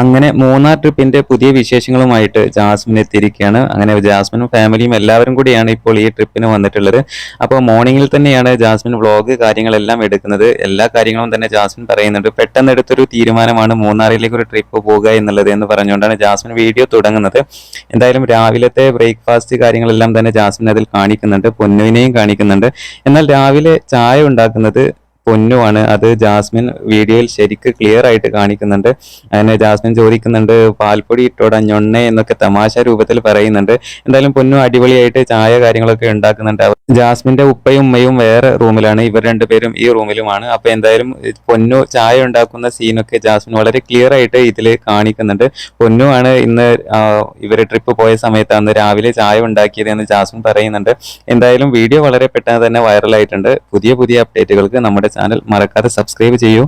അങ്ങനെ മൂന്നാർ ട്രിപ്പിന്റെ പുതിയ വിശേഷങ്ങളുമായിട്ട് ജാസ്മിൻ എത്തിയിരിക്കുകയാണ്. അങ്ങനെ ജാസ്മിനും ഫാമിലിയും എല്ലാവരും കൂടിയാണ് ഇപ്പോൾ ഈ ട്രിപ്പിന് വന്നിട്ടുള്ളത്. അപ്പോൾ മോർണിംഗിൽ തന്നെയാണ് ജാസ്മിൻ വ്ളോഗ് കാര്യങ്ങളെല്ലാം എടുക്കുന്നത്. എല്ലാ കാര്യങ്ങളും തന്നെ ജാസ്മിൻ പറയുന്നുണ്ട്. പെട്ടെന്ന് എടുത്തൊരു തീരുമാനമാണ് മൂന്നാറിലേക്ക് ഒരു ട്രിപ്പ് പോകുക എന്നുള്ളത് എന്ന് പറഞ്ഞുകൊണ്ടാണ് ജാസ്മിൻ വീഡിയോ തുടങ്ങുന്നത്. എന്തായാലും രാവിലത്തെ ബ്രേക്ക്ഫാസ്റ്റ് കാര്യങ്ങളെല്ലാം തന്നെ ജാസ്മിൻ അതിൽ കാണിക്കുന്നുണ്ട്, പൊന്നുവിനെയും കാണിക്കുന്നുണ്ട്. എന്നാൽ രാവിലെ ചായ ഉണ്ടാക്കുന്നത് പൊന്നുവാണ്. അത് ജാസ്മിൻ വീഡിയോയിൽ ശരിക്ക് ക്ലിയർ ആയിട്ട് കാണിക്കുന്നുണ്ട്. അങ്ങനെ ജാസ്മിൻ ചോദിക്കുന്നുണ്ട്, പാൽപ്പൊടി ഇട്ടോടാ ഞൊണ്ണെ എന്നൊക്കെ തമാശ രൂപത്തിൽ പറയുന്നുണ്ട്. എന്തായാലും പൊന്നു അടിപൊളിയായിട്ട് ചായ കാര്യങ്ങളൊക്കെ ഉണ്ടാക്കുന്നുണ്ട്. ജാസ്മിന്റെ ഉപ്പയും ഉമ്മയും വേറെ റൂമിലാണ്, ഇവർ രണ്ടുപേരും ഈ റൂമിലുമാണ്. അപ്പൊ എന്തായാലും പൊന്നു ചായ ഉണ്ടാക്കുന്ന സീനൊക്കെ ജാസ്മിൻ വളരെ ക്ലിയർ ആയിട്ട് ഇതിൽ കാണിക്കുന്നുണ്ട്. പൊന്നു ആണ് ഇന്ന് ഇവര് ട്രിപ്പ് പോയ സമയത്ത് അന്ന് രാവിലെ ചായ ഉണ്ടാക്കിയത് എന്ന് ജാസ്മിൻ പറയുന്നുണ്ട്. എന്തായാലും വീഡിയോ വളരെ പെട്ടെന്ന് തന്നെ വൈറലായിട്ടുണ്ട്. പുതിയ പുതിയ അപ്ഡേറ്റുകൾക്ക് നമ്മുടെ ചാനൽ മറക്കാതെ സബ്സ്ക്രൈബ് ചെയ്യൂ.